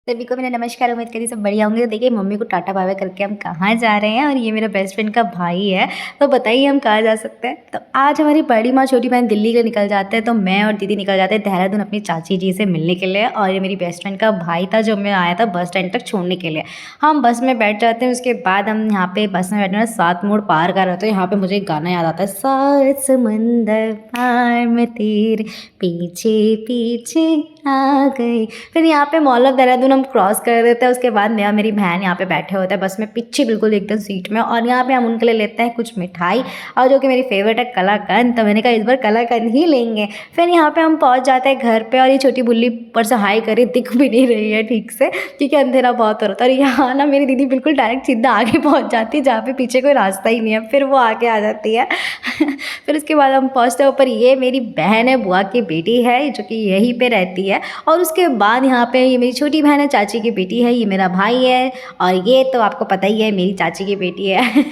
सभी को मेरा नमस्कार। उम्मीद करी सब बढ़िया होंगे। तो देखिए मम्मी को टाटा बाय बाय करके हम कहाँ जा रहे हैं और ये मेरा बेस्ट फ्रेंड का भाई है। तो बताइए हम कहाँ जा सकते हैं। तो आज हमारी बड़ी माँ छोटी बहन दिल्ली के निकल जाते हैं, तो मैं और दीदी निकल जाते हैं देहरादून अपनी चाची जी से मिलने के लिए। और ये मेरी बेस्ट फ्रेंड का भाई था जो मैं आया था बस स्टैंड तक छोड़ने के लिए। हम बस में बैठ जाते हैं, उसके बाद हम यहाँ पे बस में बैठने 7 मोड़ पार कर रहे थे। यहाँ पे मुझे एक गाना याद आता है, सात समंदर पार में तेरे पीछे पीछे आ गई। फिर यहाँ पे मॉल ऑफ देहरादून हम क्रॉस कर देते हैं। उसके बाद मैं और मेरी बहन यहाँ पे बैठे होते हैं बस में पीछे बिल्कुल एकदम सीट में, और यहाँ पे हम उनके लिए लेते हैं कुछ मिठाई, और जो कि मेरी फेवरेट है कलाकंद। तो मैंने कहा इस बार कलाकंद ही लेंगे। फिर यहाँ पे हम पहुँच जाते हैं घर पे, और ये छोटी बुल्ली ऊपर से हाई करी दिख भी नहीं रही है ठीक से क्योंकि अंधेरा बहुत हो रहा था। और यहाँ ना मेरी दीदी बिल्कुल डायरेक्ट सीधा आगे पहुँच जाती है जहाँ पे पीछे कोई रास्ता ही नहीं है, फिर वो आगे आ जाती है। फिर उसके बाद हम पहुँचते हैं ऊपर। ये मेरी बहन है, बुआ की बेटी है जो कि यहीं पे रहती है। और उसके बाद यहाँ पे ये मेरी छोटी बहन है, चाची की बेटी है, ये मेरा भाई है, और ये तो आपको पता ही है मेरी चाची की बेटी है।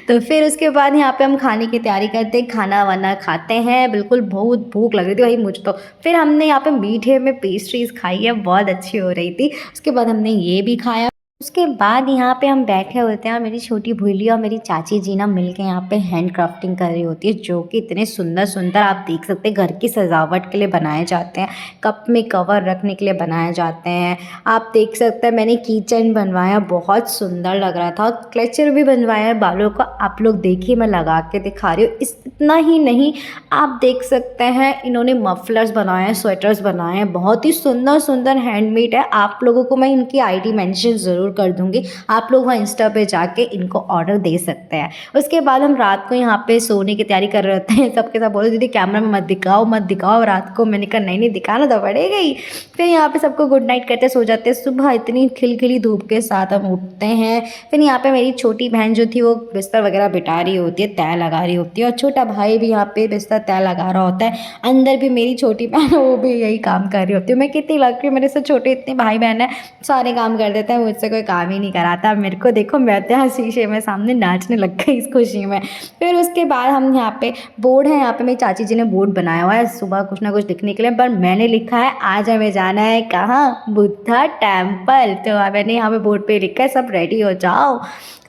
तो फिर उसके बाद यहाँ पे हम खाने की तैयारी करते हैं, खाना वाना खाते हैं। बिल्कुल बहुत भूख लग रही थी भाई मुझ तो। फिर हमने यहाँ पे मीठे में पेस्ट्रीज खाई है, बहुत अच्छी हो रही थी। उसके बाद हमने ये भी खाया। उसके बाद यहाँ पे हम बैठे होते हैं और मेरी छोटी भूली और मेरी चाची जी ना मिलके यहाँ पे हैंड क्राफ्टिंग कर रही होती है, जो कि इतने सुंदर सुंदर आप देख सकते हैं घर की सजावट के लिए बनाए जाते हैं। कप में कवर रखने के लिए बनाए जाते हैं। आप देख सकते हैं मैंने कीचेन बनवाया, बहुत सुंदर लग रहा था। क्लचर भी बनवाया है बालों का, आप लोग देखिए मैं लगा के दिखा रही हूँ। इतना ही नहीं, आप देख सकते हैं इन्होंने मफलर्स बनाए हैं, स्वेटर्स बनाए हैं, बहुत ही सुंदर सुंदर हैंडमेड है। आप लोगों को मैं इनकी आईडी मेंशन ज़रूर कर दूंगी, आप लोग वहाँ इंस्टा पे जाके इनको ऑर्डर दे सकते हैं। उसके बाद हम रात को यहाँ पे सोने की तैयारी कर रहे होते हैं। सबके साथ बोले दीदी कैमरा में मत दिखाओ मत दिखाओ रात को। मैंने कहा नहीं नहीं दिखाना तो पड़ेगा ही। फिर यहाँ पे सबको गुड नाइट करते सो जाते हैं। सुबह इतनी खिलखिली धूप के साथ हम उठते हैं। फिर यहाँ पे मेरी छोटी बहन जो थी वो बिस्तर वगैरह बिठा रही होती है, तय लगा रही होती है, और छोटा भाई भी यहाँ पे बिस्तर तय लगा रहा होता है। अंदर भी मेरी छोटी बहन वो भी यही काम कर रही होती है। मैं कितनी लग रही हूँ, मेरे से छोटे इतने भाई बहन है, सारे काम कर देते हैं, मुझसे कोई काम ही नहीं कराता। मेरे को देखो मैं तो यहाँ शीशे में सामने नाचने लग गई इस खुशी में। फिर उसके बाद हम यहाँ पे बोर्ड है, यहाँ पे मेरी चाची जी ने बोर्ड बनाया हुआ है सुबह कुछ ना कुछ लिखने के लिए, पर मैंने लिखा है आज हमें जाना है कहाँ, बुद्धा टेम्पल। तो मैंने यहाँ पे बोर्ड पे लिखा है सब रेडी हो जाओ।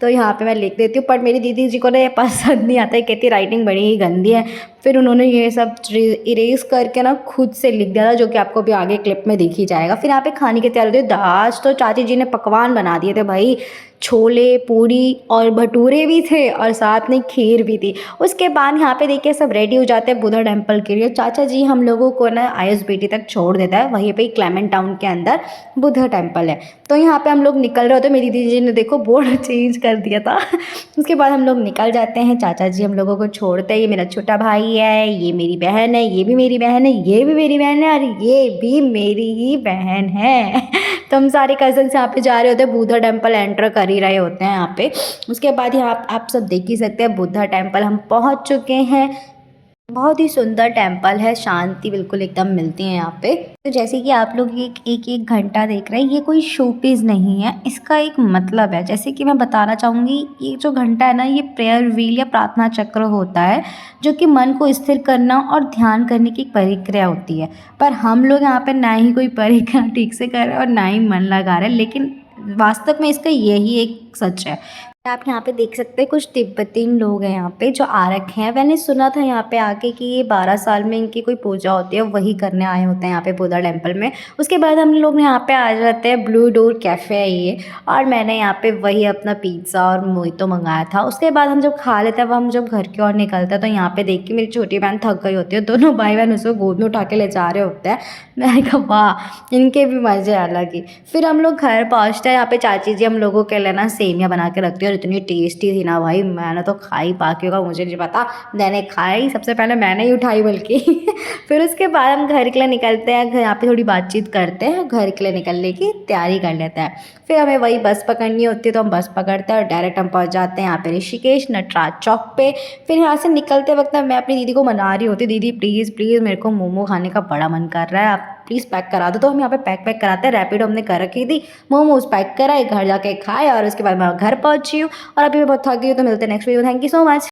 तो यहाँ पे मैं लिख देती हूँ, पर मेरी दीदी जी को ना ये पसंद नहीं आता है, कहती राइटिंग बड़ी ही गंदी है। फिर उन्होंने ये सब इरेज करके ना खुद से लिख दिया था, जो कि आपको भी आगे क्लिप में दिख ही जाएगा। फिर यहाँ पे खाने की तैयारी होती है। आज तो चाची जी ने पकवान बना दिए थे भाई, छोले पूरी और भटूरे भी थे और साथ में खीर भी थी। उसके बाद यहाँ पे देखिए सब रेडी हो जाते हैं बुद्धा टेम्पल के लिए। चाचा जी हम लोगों को ना ISBT तक छोड़ देता है, वहीं पे क्लेमेंट टाउन के अंदर बुद्धा टेम्पल है। तो यहाँ पे हम लोग निकल रहे होते, मेरी दीदी जी ने देखो बोर्ड चेंज कर दिया था। उसके बाद हम लोग निकल जाते हैं, चाचा जी हम लोगों को छोड़ते हैं। ये मेरा छोटा भाई है, ये मेरी बहन है, ये भी मेरी बहन है, ये भी मेरी बहन है, और ये भी मेरी ही बहन है। तो हम सारे कजन्स यहाँ पे जा रहे होते हैं, बुद्धा टेम्पल एंटर कर ही रहे होते हैं यहाँ पे। उसके बाद यहाँ आप सब देख ही सकते हैं बुद्धा टेम्पल हम पहुँच चुके हैं। बहुत ही सुंदर टेम्पल है, शांति बिल्कुल एकदम मिलती है यहाँ पे। तो जैसे कि आप लोग एक घंटा देख रहे हैं, ये कोई शो पीस नहीं है, इसका एक मतलब है। जैसे कि मैं बताना चाहूँगी, ये जो घंटा है ना, ये प्रेयर व्हील या प्रार्थना चक्र होता है, जो कि मन को स्थिर करना और ध्यान करने की प्रक्रिया होती है। पर हम लोग यहाँ पे ना ही कोई प्रक्रिया ठीक से कर रहे हैं और ना ही मन लगा रहे हैं, लेकिन वास्तव में इसका यही एक सच है। आप यहाँ पे देख सकते हैं कुछ तिब्बतीन लोग हैं यहाँ पे जो आ रखे हैं। मैंने सुना था यहाँ पे आके कि ये 12 साल में इनकी कोई पूजा होती है, वही करने आए होते हैं यहाँ पे बुद्धा टेम्पल में। उसके बाद हम लोग यहाँ पे आ जाते हैं, ब्लू डोर कैफ़े है ये, और मैंने यहाँ पे वही अपना पिज़्ज़ा और मोहितो मंगाया था। उसके बाद हम जब खा लेते हैं, अब हम जब घर की ओर निकलते हैं, तो यहाँ पे देख के मेरी छोटी बहन थक गई होती है, दोनों भाई बहन उसको गोद में उठा के ले जा रहे होते हैं। मैंने कहा वाह इनके भी मज़े अलग ही। फिर हम लोग घर पहुँचते हैं, यहाँ पे चाची जी हम लोगों के लिए ना सेमियाँ बना के रखती है, और इतनी टेस्टी थी ना भाई, मैंने तो खाई, बाकी होगा मुझे नहीं पता, मैंने खाई, सबसे पहले मैंने ही उठाई बल्कि। फिर उसके बाद हम घर के लिए निकलते हैं, यहाँ पे थोड़ी बातचीत करते हैं, घर के लिए निकलने की तैयारी कर लेते हैं। फिर हमें वही बस पकड़नी होती है, तो हम बस पकड़ते हैं और डायरेक्ट हम पहुँच जाते हैं यहाँ पे ऋषिकेश नटराज चौक पे। फिर यहाँ से निकलते वक्त मैं अपनी दीदी को मना रही होती, दीदी प्लीज़ प्लीज़ मेरे को मोमो खाने का बड़ा मन कर रहा है, आप प्लीज़ पैक करा दो। तो हम यहाँ पे पैक कराते हैं, रैपिडो हमने कर रखी थी, मोमोज पैक कराए, घर जाके खाए, और उसके बाद मैं घर पहुँची हूँ। और अभी मैं बहुत थक गई हूँ, तो मिलते हैं next video. Thank you so much.